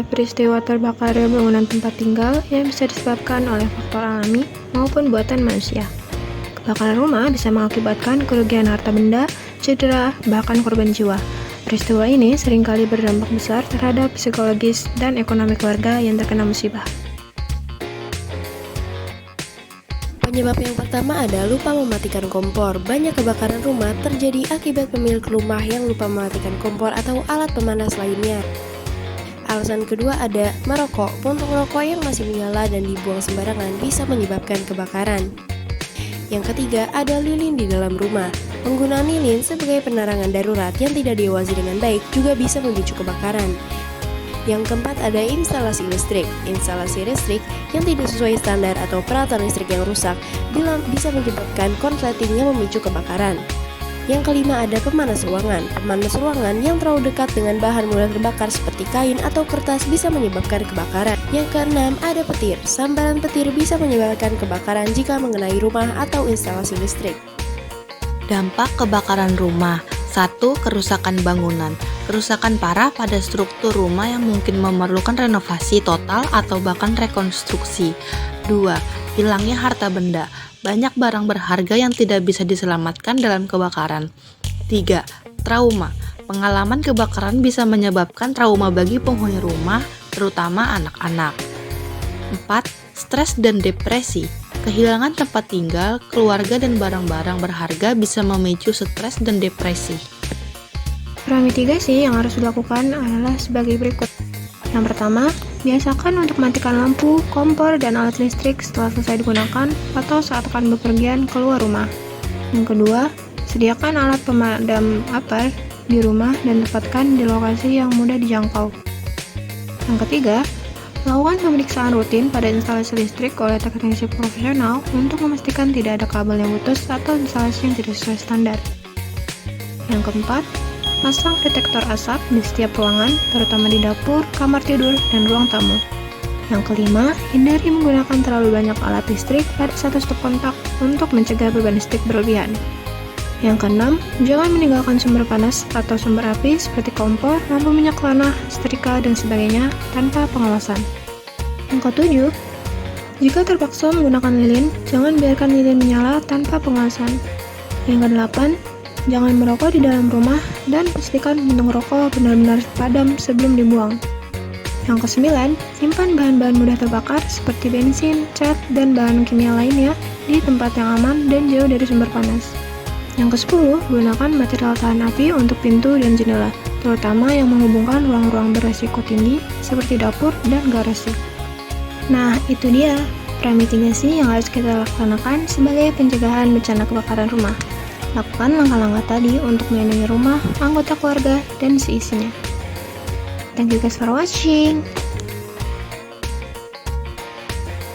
peristiwa terbakarnya bangunan tempat tinggal yang bisa disebabkan oleh faktor alami maupun buatan manusia. Kebakaran rumah bisa mengakibatkan kerugian harta benda, cedera, bahkan korban jiwa. Peristiwa ini seringkali berdampak besar terhadap psikologis dan ekonomi keluarga yang terkena musibah. Penyebab yang pertama ada lupa mematikan kompor. Banyak kebakaran rumah terjadi akibat pemilik rumah yang lupa mematikan kompor atau alat pemanas lainnya. Alasan kedua ada merokok. Puntung rokok yang masih menyala dan dibuang sembarangan bisa menyebabkan kebakaran. Yang ketiga ada lilin di dalam rumah. Penggunaan lilin sebagai penerangan darurat yang tidak diawasi dengan baik juga bisa memicu kebakaran. Yang keempat ada instalasi listrik. Instalasi listrik yang tidak sesuai standar atau peralatan listrik yang rusak bisa menyebabkan konsleting yang memicu kebakaran. Yang kelima ada pemanas ruangan. Pemanas ruangan yang terlalu dekat dengan bahan mudah terbakar seperti kain atau kertas bisa menyebabkan kebakaran. Yang keenam ada petir. Sambaran petir bisa menyebabkan kebakaran jika mengenai rumah atau instalasi listrik. Dampak kebakaran rumah. 1. Kerusakan bangunan. Kerusakan parah pada struktur rumah yang mungkin memerlukan renovasi total atau bahkan rekonstruksi. 2. Hilangnya harta benda. Banyak barang berharga yang tidak bisa diselamatkan dalam kebakaran. 3. Trauma. Pengalaman kebakaran bisa menyebabkan trauma bagi penghuni rumah, terutama anak-anak. 4. Stres dan depresi. Kehilangan tempat tinggal, keluarga dan barang-barang berharga bisa memicu stres dan depresi. Mitigasi yang harus dilakukan adalah sebagai berikut. Yang pertama, biasakan untuk matikan lampu, kompor, dan alat listrik setelah selesai digunakan atau saat akan bepergian keluar rumah. Yang kedua, sediakan alat pemadam api di rumah dan tempatkan di lokasi yang mudah dijangkau. Yang ketiga, lakukan pemeriksaan rutin pada instalasi listrik oleh teknisi profesional untuk memastikan tidak ada kabel yang putus atau instalasi yang tidak sesuai standar. Yang keempat, pasang detektor asap di setiap ruangan, terutama di dapur, kamar tidur, dan ruang tamu. Yang kelima, hindari menggunakan terlalu banyak alat listrik pada satu stop kontak untuk mencegah beban listrik berlebihan. Yang keenam, jangan meninggalkan sumber panas atau sumber api seperti kompor, lampu minyak tanah, setrika, dan sebagainya tanpa pengawasan. Yang ketujuh, jika terpaksa menggunakan lilin, jangan biarkan lilin menyala tanpa pengawasan. Yang kedelapan, jangan merokok di dalam rumah dan pastikan puntung rokok benar-benar padam sebelum dibuang. Yang kesembilan, simpan bahan-bahan mudah terbakar seperti bensin, cat, dan bahan kimia lainnya di tempat yang aman dan jauh dari sumber panas. Yang kesepuluh, gunakan material tahan api untuk pintu dan jendela, terutama yang menghubungkan ruang-ruang beresiko tinggi seperti dapur dan garasi. Nah, itu dia mitigasi yang harus kita laksanakan sebagai pencegahan bencana kebakaran rumah. Lakukan langkah-langkah tadi untuk melindungi rumah, anggota keluarga, dan seisinya. Thank you guys for watching.